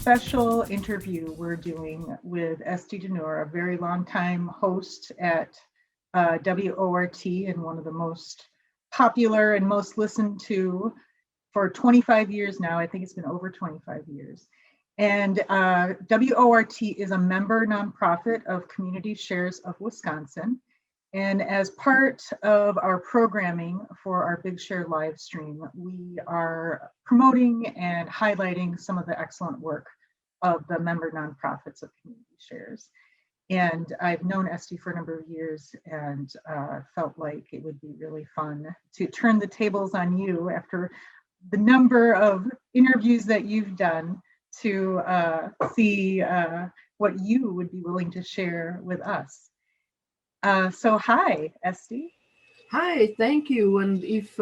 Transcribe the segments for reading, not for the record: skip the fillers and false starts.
Special interview we're doing with Esty Dinur, a very long time host at WORT and one of the most popular and most listened to for 25 years now. I think it's been over 25 years. And WORT is a member nonprofit of Community Shares of Wisconsin. And as part of our programming for our Big Share live stream, we are promoting and highlighting some of the excellent work of the member nonprofits of Community Shares. And I've known Esty for a number of years and felt like it would be really fun to turn the tables on you after the number of interviews that you've done to see what you would be willing to share with us. So hi, Esty. Hi, thank you. And if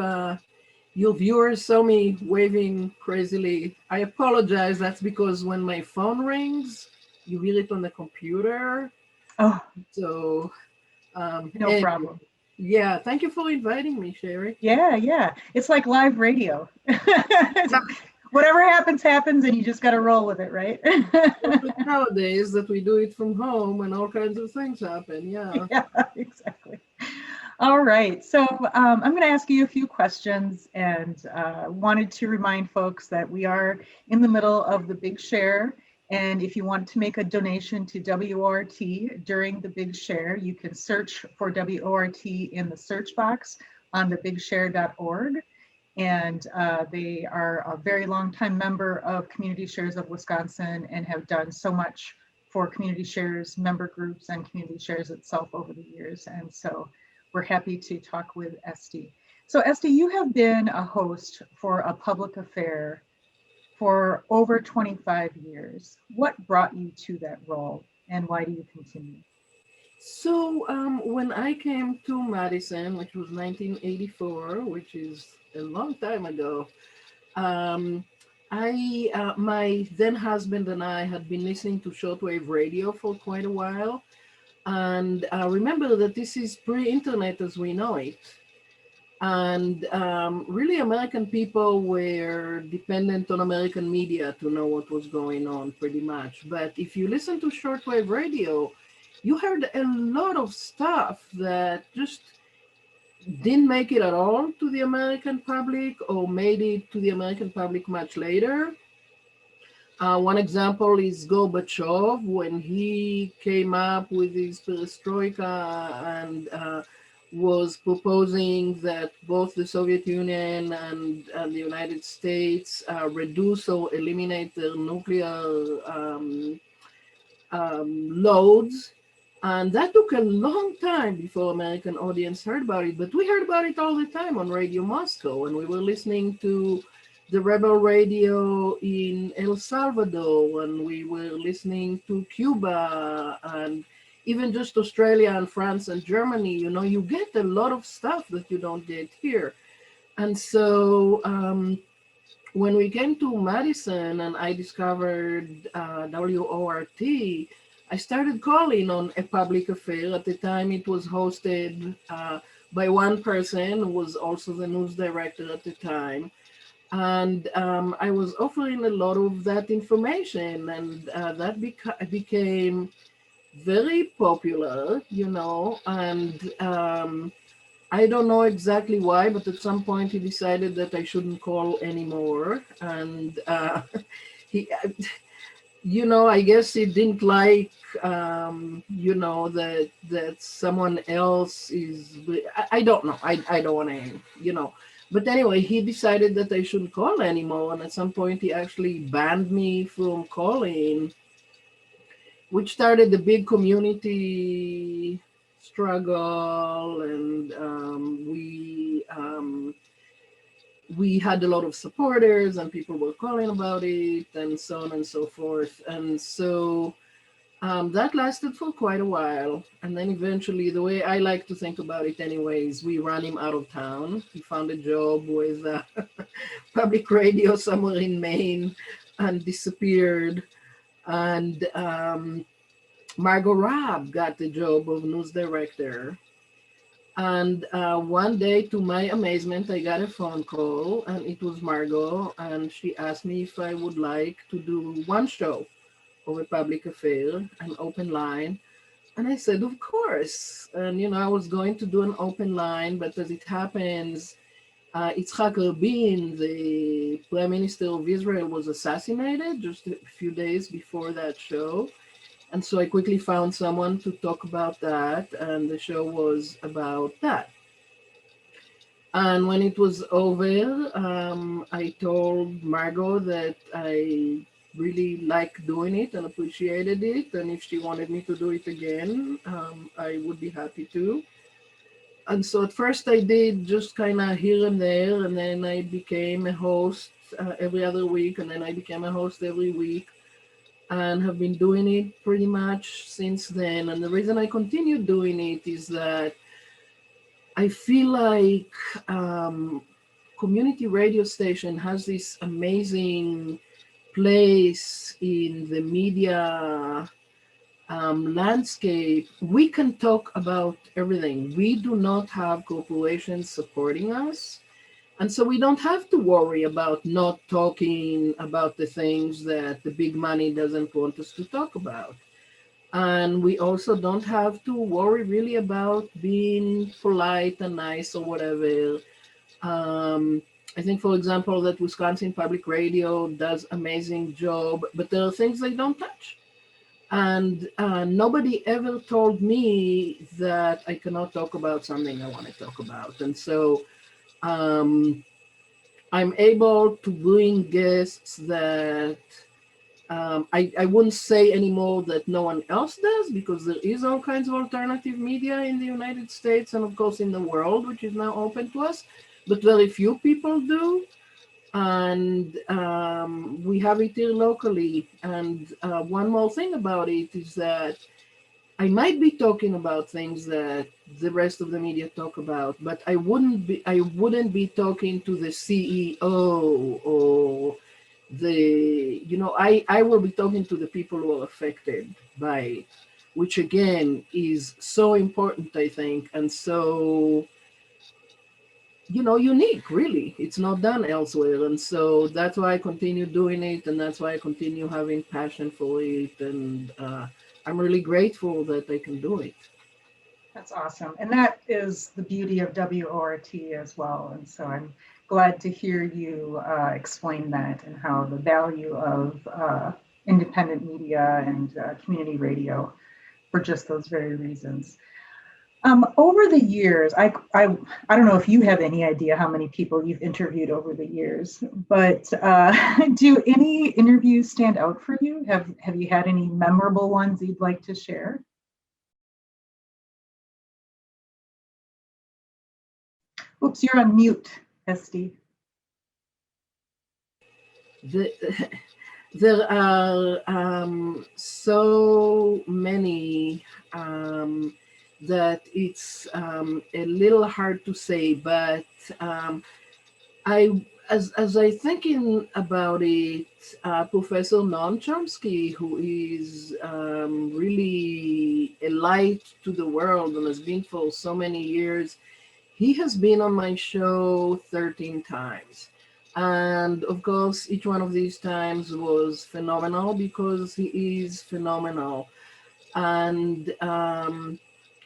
your viewers saw me waving crazily, I apologize. That's because when my phone rings, you hear it on the computer. Oh, so no problem. Yeah, thank you for inviting me, Sherry. Yeah. It's like live radio. Whatever happens, happens, and you just got to roll with it, right? Nowadays that we do it from home and all kinds of things happen, yeah. Yeah, exactly. All right, so I'm going to ask you a few questions and wanted to remind folks that we are in the middle of the Big Share. And if you want to make a donation to WORT during the Big Share, you can search for WORT in the search box on thebigshare.org. And they are a very long time member of Community Shares of Wisconsin and have done so much for Community Shares member groups and Community Shares itself over the years. And so we're happy to talk with Esty. So Esty, you have been a host for a public affair for over 25 years. What brought you to that role and why do you continue? So when I came to Madison, which was 1984, which is a long time ago, my then husband and I had been listening to shortwave radio for quite a while. And remember that this is pre-internet as we know it. And really American people were dependent on American media to know what was going on pretty much. But if you listen to shortwave radio, you heard a lot of stuff that just didn't make it at all to the American public or made it to the American public much later. One example is Gorbachev, when he came up with his perestroika and was proposing that both the Soviet Union and the United States reduce or eliminate their nuclear loads. And that took a long time before American audience heard about it, but we heard about it all the time on Radio Moscow, and we were listening to the rebel radio in El Salvador, and we were listening to Cuba, and even just Australia and France and Germany. You know, you get a lot of stuff that you don't get here. And so when we came to Madison and I discovered WORT, I started calling on a public affair. At the time, it was hosted by one person who was also the news director at the time. And I was offering a lot of that information, and that became very popular, you know, and I don't know exactly why, but at some point he decided that I shouldn't call anymore. And he, you know, I guess he didn't like, you know, that someone else is, I don't know. I don't want to, you know. But anyway, he decided that I shouldn't call anymore. And at some point he actually banned me from calling, which started the big community struggle. And we had a lot of supporters and people were calling about it and so on and so forth. And so that lasted for quite a while. And then eventually, the way I like to think about it, anyways, we ran him out of town. He found a job with public radio somewhere in Maine and disappeared. And Margot Rabb got the job of news director. And one day, to my amazement, I got a phone call, and it was Margot, and she asked me if I would like to do one show of a public affair, an open line. And I said, of course. And, I was going to do an open line, but as it happens, Yitzhak Rabin, the Prime Minister of Israel, was assassinated just a few days before that show. And so I quickly found someone to talk about that, and the show was about that. And when it was over, I told Margot that I really liked doing it and appreciated it, and if she wanted me to do it again, I would be happy to. And so at first I did just kind of here and there, and then I became a host every other week, and then I became a host every week, and have been doing it pretty much since then. And the reason I continue doing it is that I feel like community radio station has this amazing place in the media landscape. We can talk about everything. We do not have corporations supporting us. And so we don't have to worry about not talking about the things that the big money doesn't want us to talk about. And we also don't have to worry really about being polite and nice or whatever. I think, for example, that Wisconsin Public Radio does amazing job, but there are things they don't touch. And nobody ever told me that I cannot talk about something I want to talk about. And so I'm able to bring guests that I wouldn't say anymore that no one else does, because there is all kinds of alternative media in the United States and of course in the world, which is now open to us, but very few people do. And we have it here locally. And one more thing about it is that I might be talking about things that the rest of the media talk about, but I wouldn't be talking to the CEO or I will be talking to the people who are affected by it, which again is so important, I think, and so unique, really. It's not done elsewhere. And so that's why I continue doing it, and that's why I continue having passion for it. And I'm really grateful that I can do it. That's awesome. And that is the beauty of WORT as well. And so I'm glad to hear you explain that and how the value of independent media and community radio for just those very reasons. Over the years, I don't know if you have any idea how many people you've interviewed over the years, but do any interviews stand out for you? Have you had any memorable ones you'd like to share? Oops, you're on mute, Esty. There are so many that it's a little hard to say, but as I thinking about it, Professor Noam Chomsky, who is really a light to the world and has been for so many years, he has been on my show 13 times. And of course, each one of these times was phenomenal because he is phenomenal. And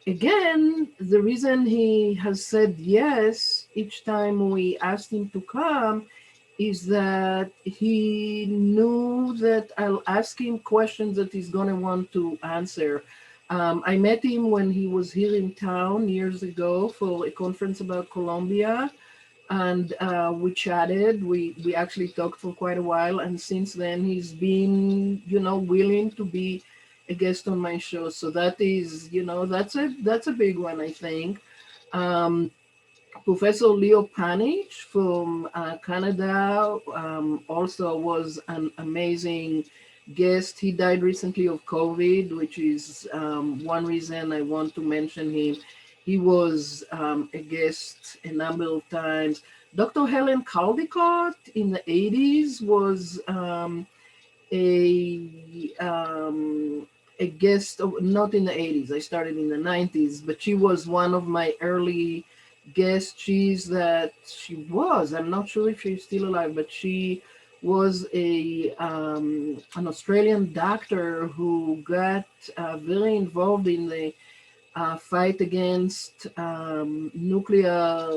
again, the reason he has said yes each time we asked him to come is that he knew that I'll ask him questions that he's going to want to answer. I met him when he was here in town years ago for a conference about Colombia, and we chatted. We actually talked for quite a while, and since then he's been, willing to be a guest on my show. So that is, that's a big one, I think. Professor Leo Panich from Canada also was an amazing guest. He died recently of COVID, which is one reason I want to mention him. He was a guest a number of times. Dr. Helen Caldicott in the 80s was a guest of, not in the 80s. I started in the 90s, but she was one of my early guest. She was, I'm not sure if she's still alive, but she was a an Australian doctor who got very involved in the fight against nuclear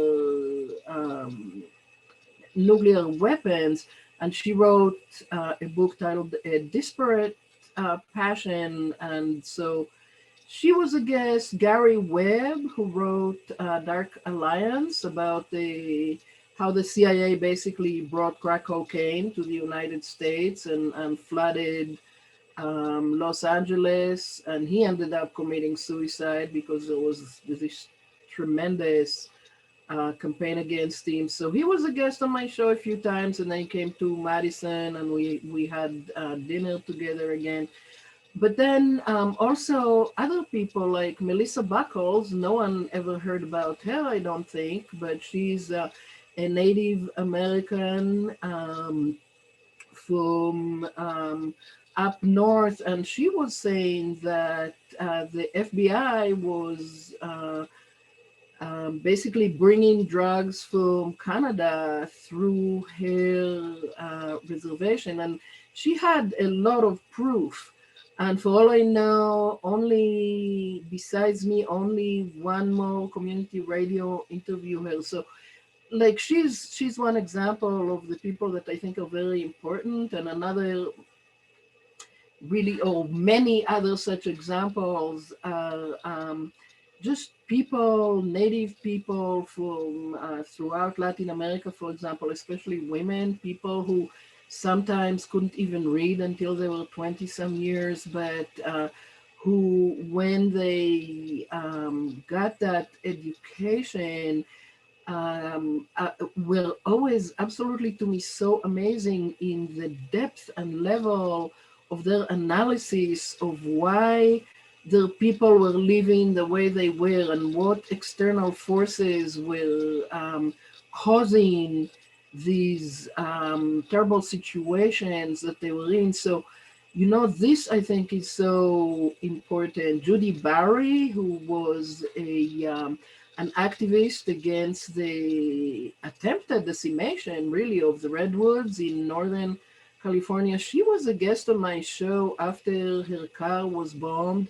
weapons, and she wrote a book titled A Disparate Passion. And so she was a guest. Gary Webb, who wrote Dark Alliance, about the how the CIA basically brought crack cocaine to the United States and flooded Los Angeles, and he ended up committing suicide because there was this tremendous campaign against him. So he was a guest on my show a few times, and then he came to Madison, and we had dinner together again. But then also other people like Melissa Buckles. No one ever heard about her, I don't think, but she's a Native American from up north, and she was saying that the FBI was basically bringing drugs from Canada through her reservation, and she had a lot of proof. And for all I know, only besides me, only one more community radio interview her. So, like, she's one example of the people that I think are very important, and another really, or many other such examples are just people, native people from throughout Latin America, for example, especially women, people who sometimes couldn't even read until they were 20 some years, but who, when they got that education, were always absolutely to me so amazing in the depth and level of their analysis of why the people were living the way they were and what external forces were causing these terrible situations that they were in. So, you know, this I think is so important. Judy Barry, who was an activist against the attempted decimation, really, of the redwoods in Northern California. She was a guest on my show after her car was bombed.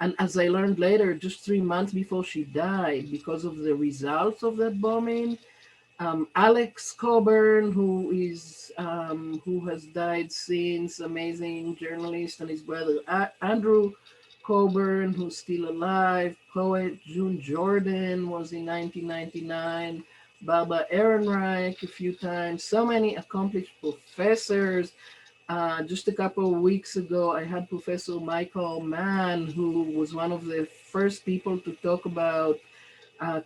And as I learned later, just 3 months before she died, because of the results of that bombing. Alex Coburn, who has died since, amazing journalist, and his brother Andrew Coburn, who's still alive. Poet June Jordan was in 1999. Barbara Ehrenreich a few times. So many accomplished professors. Just a couple of weeks ago, I had Professor Michael Mann, who was one of the first people to talk about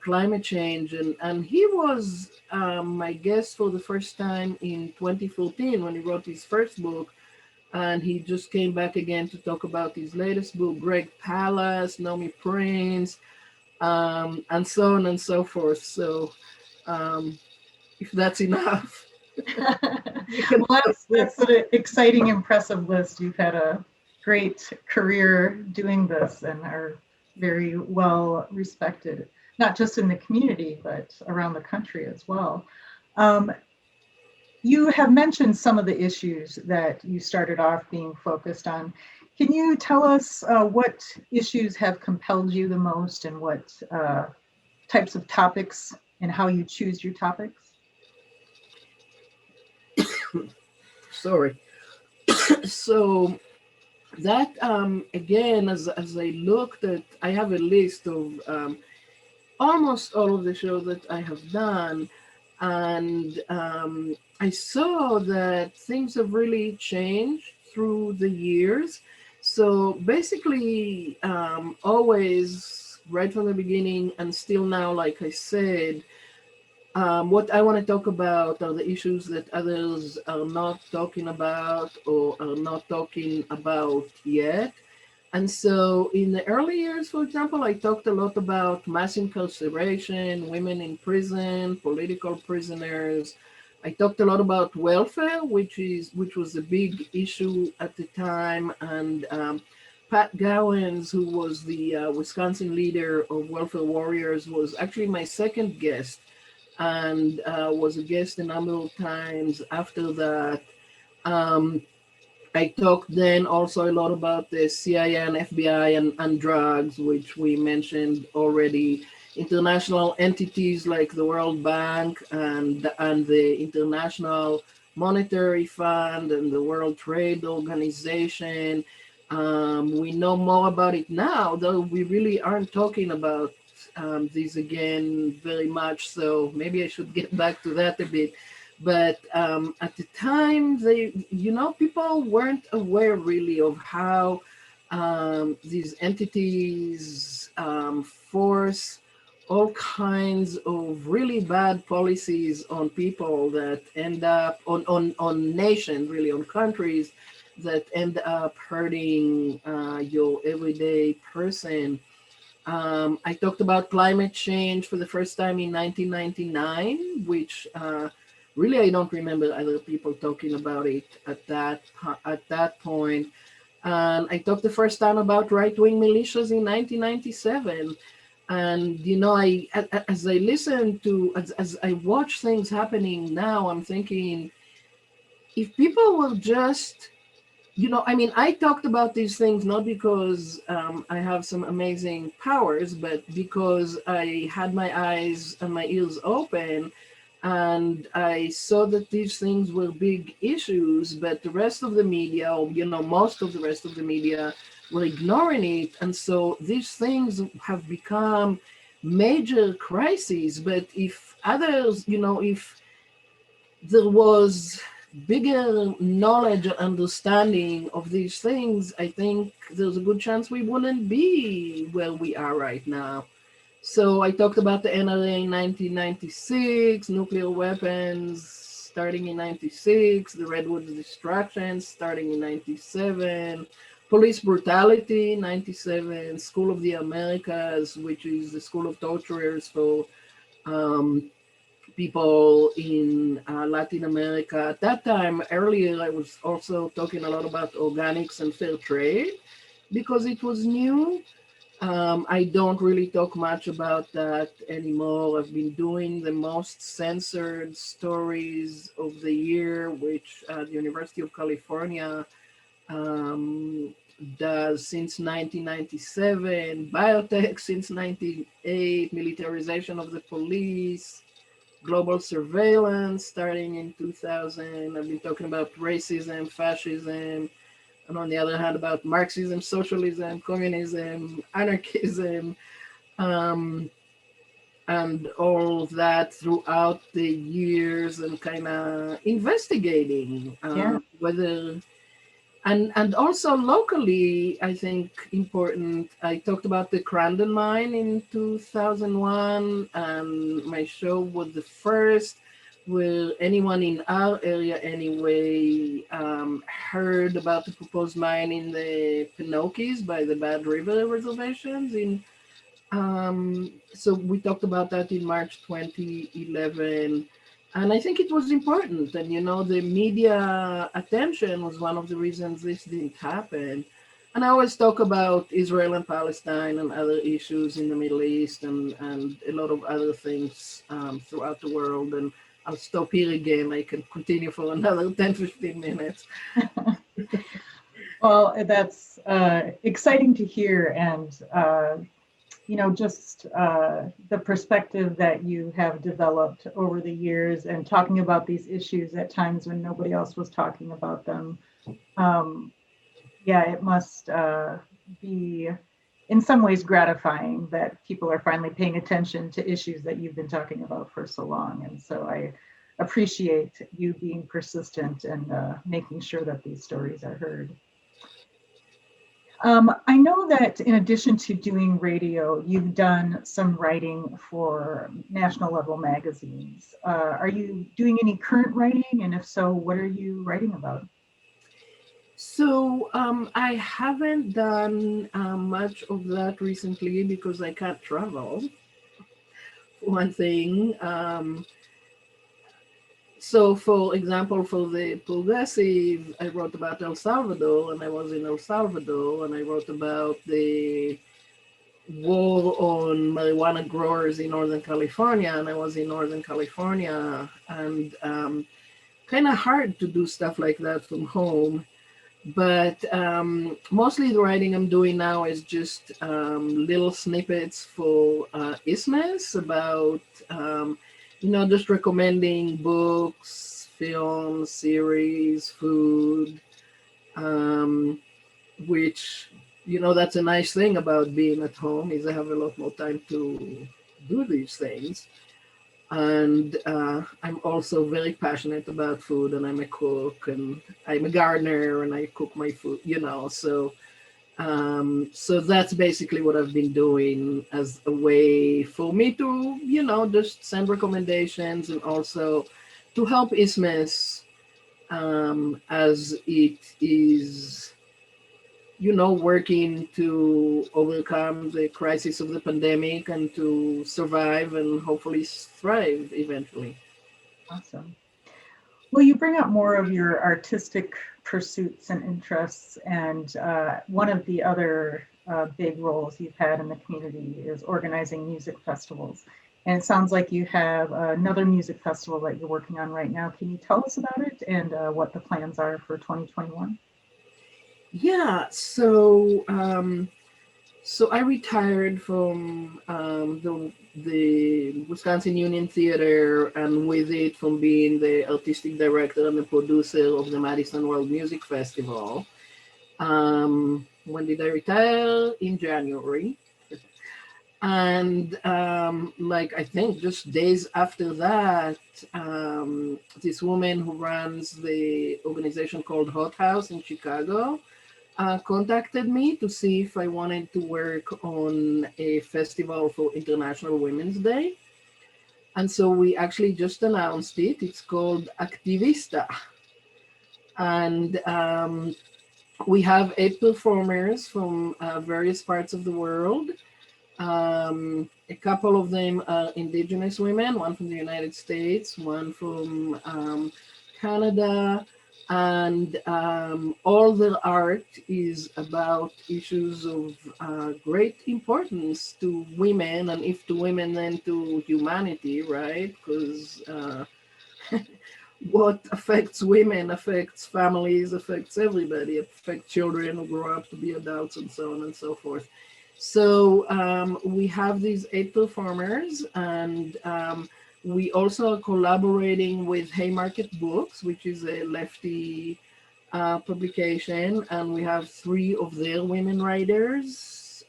climate change, and he was my guest for the first time in 2014 when he wrote his first book, and he just came back again to talk about his latest book. Greg Pallas, Nomi Prince, and so on and so forth. So if that's enough. Well, that's an exciting, impressive list. You've had a great career doing this and are very well respected, not just in the community, but around the country as well. You have mentioned some of the issues that you started off being focused on. Can you tell us what issues have compelled you the most, and what types of topics, and how you choose your topics? Sorry. So that again, as I looked at, I have a list of almost all of the shows that I have done, and I saw that things have really changed through the years. So basically, always right from the beginning and still now, like I said, What I want to talk about are the issues that others are not talking about or are not talking about yet. And so, in the early years, for example, I talked a lot about mass incarceration, women in prison, political prisoners. I talked a lot about welfare, which was a big issue at the time, and Pat Gowans, who was the Wisconsin leader of Welfare Warriors, was actually my second guest, and was a guest a number of times after that. Um, I talked then also a lot about the CIA and FBI and drugs, which we mentioned already. International entities like the World Bank and the International Monetary Fund and the World Trade Organization. We know more about it now, though we really aren't talking about these again very much. So maybe I should get back to that a bit. But at the time, people weren't aware really of how these entities force all kinds of really bad policies on people that end up on nations, really on countries that end up hurting your everyday person. I talked about climate change for the first time in 1999, which really I don't remember other people talking about it at that point. And I talked the first time about right-wing militias in 1997. And as I listen to as I watch things happening now, I'm thinking if people will just I mean, I talked about these things not because I have some amazing powers, but because I had my eyes and my ears open and I saw that these things were big issues, but the rest of the media, or, most of the rest of the media were ignoring it. And so these things have become major crises. But if others, if there was bigger knowledge and understanding of these things, I think there's a good chance we wouldn't be where we are right now. So I talked about the NRA in 1996, nuclear weapons starting in 96, the Redwoods distractions starting in 97, police brutality 97, School of the Americas, which is the school of torturers for um, people in Latin America. At that time, earlier, I was also talking a lot about organics and fair trade because it was new. I don't really talk much about that anymore. I've been doing the most censored stories of the year, which the University of California um, does since 1997, biotech since 1998, militarization of the police, global surveillance starting in 2000. I've been talking about racism, fascism, and on the other hand, about Marxism, socialism, communism, anarchism, um, and all of that throughout the years, and kind of investigating Yeah. whether and also locally, I think important. I talked about the Crandon mine in 2001, and my show was the first where anyone in our area anyway heard about the proposed mine in the Pinocchis by the Bad River reservations so we talked about that in March 2011. And I think it was important. And, the media attention was one of the reasons this didn't happen. And I always talk about Israel and Palestine and other issues in the Middle East and a lot of other things throughout the world. And I'll stop here again. I can continue for another 10, 15 minutes. Well, that's exciting to hear, and just the perspective that you have developed over the years and talking about these issues at times when nobody else was talking about them. Yeah, it must be in some ways gratifying that people are finally paying attention to issues that you've been talking about for so long. And so I appreciate you being persistent and making sure that these stories are heard. I know that in addition to doing radio, you've done some writing for national level magazines. Are you doing any current writing? And if so, what are you writing about? So I haven't done much of that recently because I can't travel. One thing. So, for example, for the Progressive, I wrote about El Salvador, and I was in El Salvador, and I wrote about the war on marijuana growers in Northern California, and I was in Northern California, and kind of hard to do stuff like that from home. But mostly the writing I'm doing now is just little snippets for Isthmus about, just recommending books, films, series, food, um, which, that's a nice thing about being at home is I have a lot more time to do these things. And I'm also very passionate about food, and I'm a cook, and I'm a gardener, and I cook my food, so that's basically what I've been doing as a way for me to, just send recommendations and also to help Isthmus as it is, working to overcome the crisis of the pandemic and to survive and hopefully thrive eventually. Awesome. Well, you bring up more of your artistic pursuits and interests, and one of the other big roles you've had in the community is organizing music festivals. And it sounds like you have another music festival that you're working on right now. Can you tell us about it and what the plans are for 2021? Yeah, so I retired from the Wisconsin Union Theater, and with it from being the artistic director and the producer of the Madison World Music Festival. When did I retire? In January. And like I think just days after that, this woman who runs the organization called Hot House in Chicago contacted me to see if I wanted to work on a festival for International Women's Day. And so we actually just announced it. It's called Activista. And we have 8 performers from various parts of the world. A couple of them are Indigenous women, one from the United States, one from Canada, and all their art is about issues of great importance to women, and if to women, then to humanity, right? Because what affects women affects families, affects everybody, affects children who grow up to be adults, and so on and so forth. So we have these 8 performers, and we also are collaborating with Haymarket Books, which is a lefty publication, and we have 3 of their women writers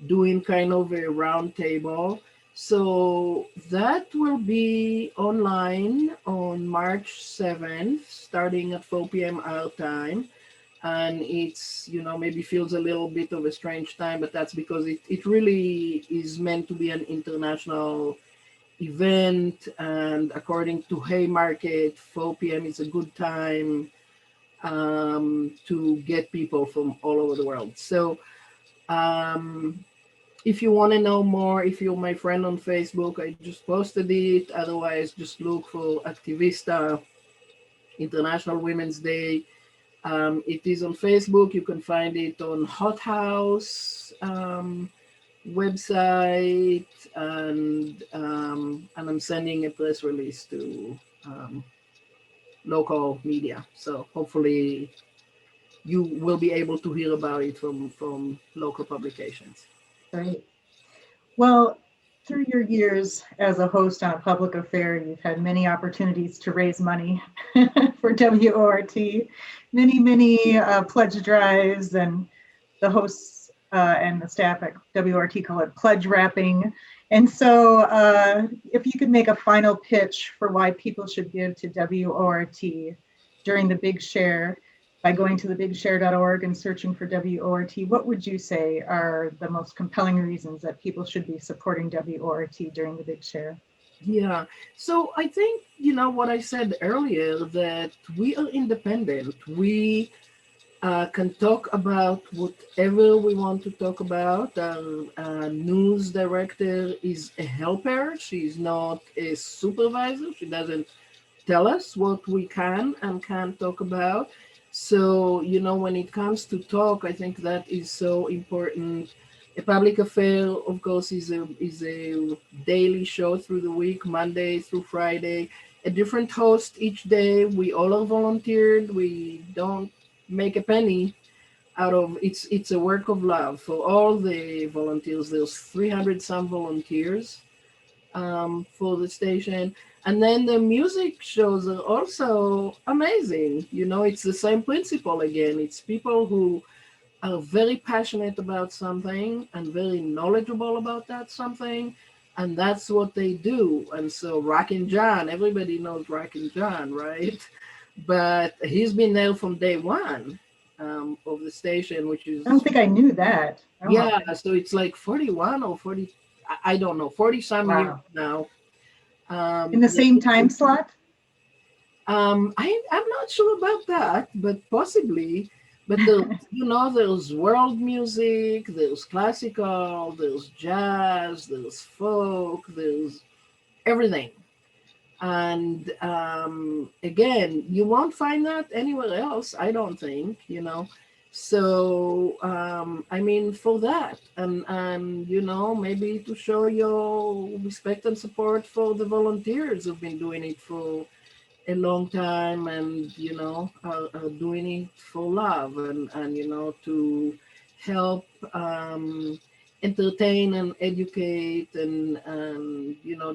doing kind of a round table. So that will be online on March 7th, starting at 4 p.m. our time. And it's, maybe feels a little bit of a strange time, but that's because it really is meant to be an international event. And according to Haymarket, 4 p.m. is a good time to get people from all over the world. So if you want to know more, if you're my friend on Facebook, I just posted it. Otherwise, just look for Activista International Women's Day. It is on Facebook. You can find it on Hot House website, and I'm sending a press release to local media. So hopefully you will be able to hear about it from local publications. Great. Well, through your years as a host on a public affair, you've had many opportunities to raise money for WORT, many pledge drives, and the hosts and the staff at WORT call it pledge wrapping. And so if you could make a final pitch for why people should give to WORT during the big share, by going to thebigshare.org and searching for WORT, what would you say are the most compelling reasons that people should be supporting WORT during the Big Share? Yeah. So I think, what I said earlier, that we are independent. We can talk about whatever we want to talk about. Our news director is a helper. She's not a supervisor. She doesn't tell us what we can and can't talk about. So, when it comes to talk, I think that is so important. A public affair, of course, is a daily show through the week, Monday through Friday. A different host each day. We all are volunteered. We don't make a penny out of it's a work of love for all the volunteers. There's 300 some volunteers for the station. And then the music shows are also amazing. It's the same principle again. It's people who are very passionate about something and very knowledgeable about that something. And that's what they do. And so Rockin' John, everybody knows Rockin' John, right? But he's been there from day one of the station, which is... I don't think I knew that. Yeah, so it's like 41 or 40, I don't know, 40 some years now. In the same time slot? I'm not sure about that, but possibly. But there's world music, there's classical, there's jazz, there's folk, there's everything. And again, you won't find that anywhere else, I don't think, So, for that, and maybe to show your respect and support for the volunteers who've been doing it for a long time, and are doing it for love, and to help entertain and educate, and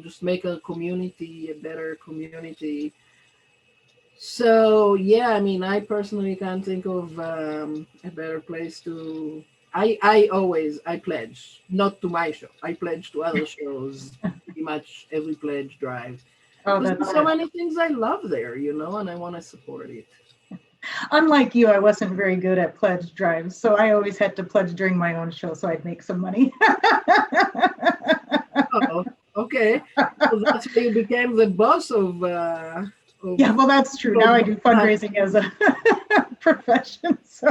just make a community a better community. So yeah, I personally can't think of a better place to. I pledge, not to my show. I pledge to other shows. Pretty much every pledge drive. There's so many things I love there, and I want to support it. Unlike you, I wasn't very good at pledge drives, so I always had to pledge during my own show so I'd make some money. Oh, okay. So that's why you became the boss of. Yeah, well, that's true. Now I do fundraising as a profession, so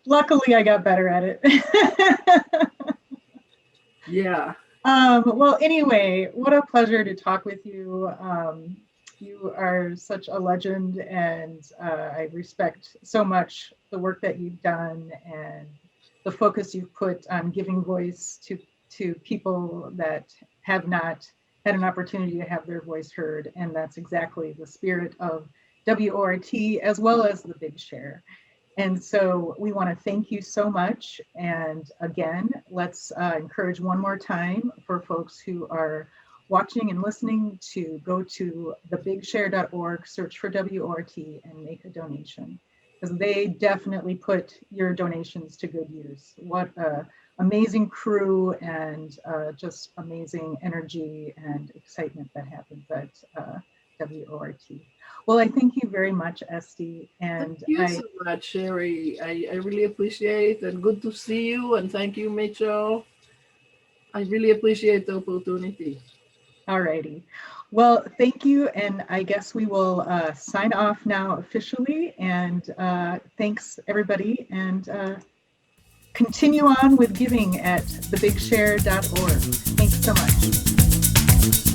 luckily I got better at it. Yeah. Well, anyway, what a pleasure to talk with you. You are such a legend, and I respect so much the work that you've done and the focus you've put on giving voice to people that have not had an opportunity to have their voice heard. And that's exactly the spirit of WORT, as well as the Big Share. And so we want to thank you so much. And again, let's encourage one more time for folks who are watching and listening to go to thebigshare.org, search for WORT, and make a donation, because they definitely put your donations to good use. What an amazing crew, and just amazing energy and excitement that happens at WORT. Well, I thank you very much, Esty. And thank you so much, Sherry. I really appreciate it, and good to see you. And thank you, Mitchell. I really appreciate the opportunity. All righty. Well, thank you. And I guess we will sign off now officially. And thanks, everybody. And continue on with giving at thebigshare.org. Thanks so much.